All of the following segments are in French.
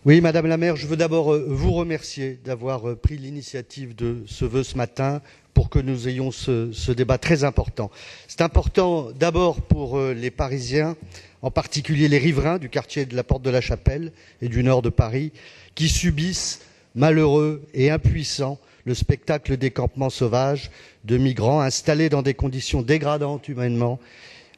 Oui, Madame la maire, je veux d'abord vous remercier d'avoir pris l'initiative de ce vœu ce matin pour que nous ayons ce débat très important. C'est important d'abord pour les Parisiens, en particulier les riverains du quartier de la Porte de la Chapelle et du nord de Paris, qui subissent, malheureux et impuissants, le spectacle des campements sauvages de migrants installés dans des conditions dégradantes humainement,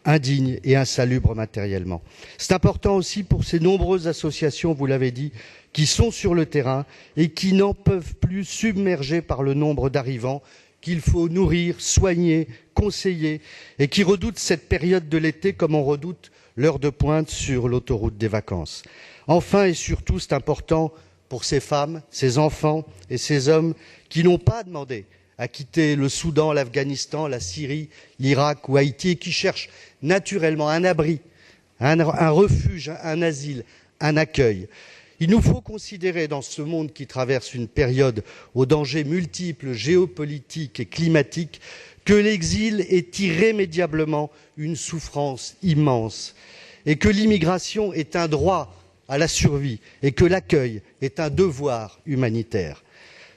indignes et insalubres matériellement. C'est important aussi pour ces nombreuses associations, vous l'avez dit, qui sont sur le terrain et qui n'en peuvent plus, submergées par le nombre d'arrivants qu'il faut nourrir, soigner, conseiller, et qui redoutent cette période de l'été comme on redoute l'heure de pointe sur l'autoroute des vacances. Enfin et surtout, c'est important pour ces femmes, ces enfants et ces hommes qui n'ont pas demandé à quitter le Soudan, l'Afghanistan, la Syrie, l'Irak ou Haïti et qui cherchent naturellement un abri, un refuge, un asile, un accueil. Il nous faut considérer dans ce monde qui traverse une période aux dangers multiples, géopolitiques et climatiques, que l'exil est irrémédiablement une souffrance immense et que l'immigration est un droit à la survie et que l'accueil est un devoir humanitaire.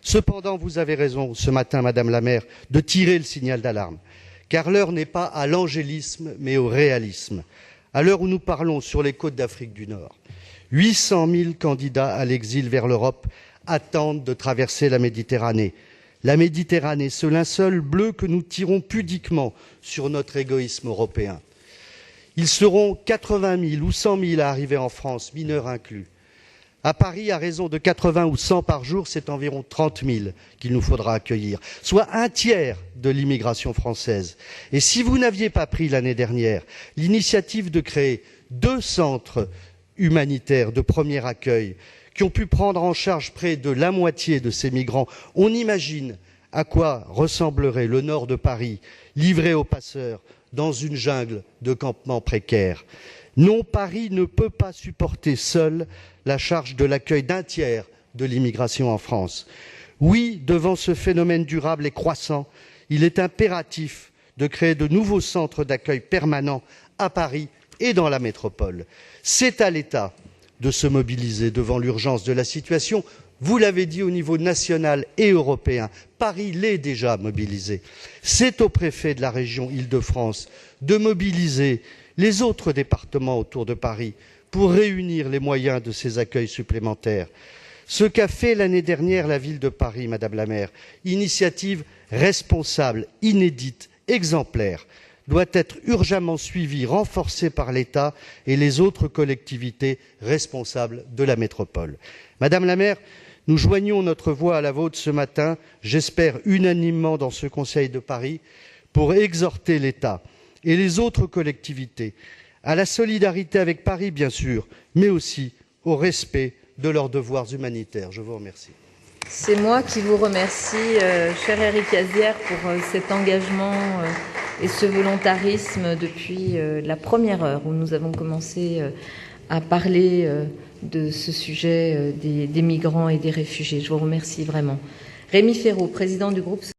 Cependant, vous avez raison ce matin, Madame la maire, de tirer le signal d'alarme, car l'heure n'est pas à l'angélisme, mais au réalisme. À l'heure où nous parlons sur les côtes d'Afrique du Nord, 800 000 candidats à l'exil vers l'Europe attendent de traverser la Méditerranée. La Méditerranée, ce linceul bleu que nous tirons pudiquement sur notre égoïsme européen. Ils seront 80 000 ou 100 000 à arriver en France, mineurs inclus. À Paris, à raison de 80 ou 100 par jour, c'est environ 30 000 qu'il nous faudra accueillir, soit un tiers de l'immigration française. Et si vous n'aviez pas pris l'année dernière l'initiative de créer 2 centres humanitaires de premier accueil qui ont pu prendre en charge près de la moitié de ces migrants, on imagine à quoi ressemblerait le nord de Paris, livré aux passeurs dans une jungle de campements précaires. Non, Paris ne peut pas supporter seul la charge de l'accueil d'un tiers de l'immigration en France. Oui, devant ce phénomène durable et croissant, il est impératif de créer de nouveaux centres d'accueil permanents à Paris et dans la métropole. C'est à l'État de se mobiliser devant l'urgence de la situation. Vous l'avez dit au niveau national et européen, Paris l'est déjà mobilisé. C'est au préfet de la région Île-de-France de mobiliser les autres départements autour de Paris pour réunir les moyens de ces accueils supplémentaires. Ce qu'a fait l'année dernière la ville de Paris, Madame la maire, initiative responsable, inédite, exemplaire, doit être urgemment suivie, renforcée par l'État et les autres collectivités responsables de la métropole. Madame la maire, nous joignons notre voix à la vôtre ce matin, j'espère unanimement dans ce Conseil de Paris, pour exhorter l'État et les autres collectivités à la solidarité avec Paris, bien sûr, mais aussi au respect de leurs devoirs humanitaires. Je vous remercie. C'est moi qui vous remercie, cher Éric Azière, pour cet engagement et ce volontarisme depuis la première heure où nous avons commencé à parler de ce sujet des migrants et des réfugiés. Je vous remercie vraiment. Rémi Féraud, président du groupe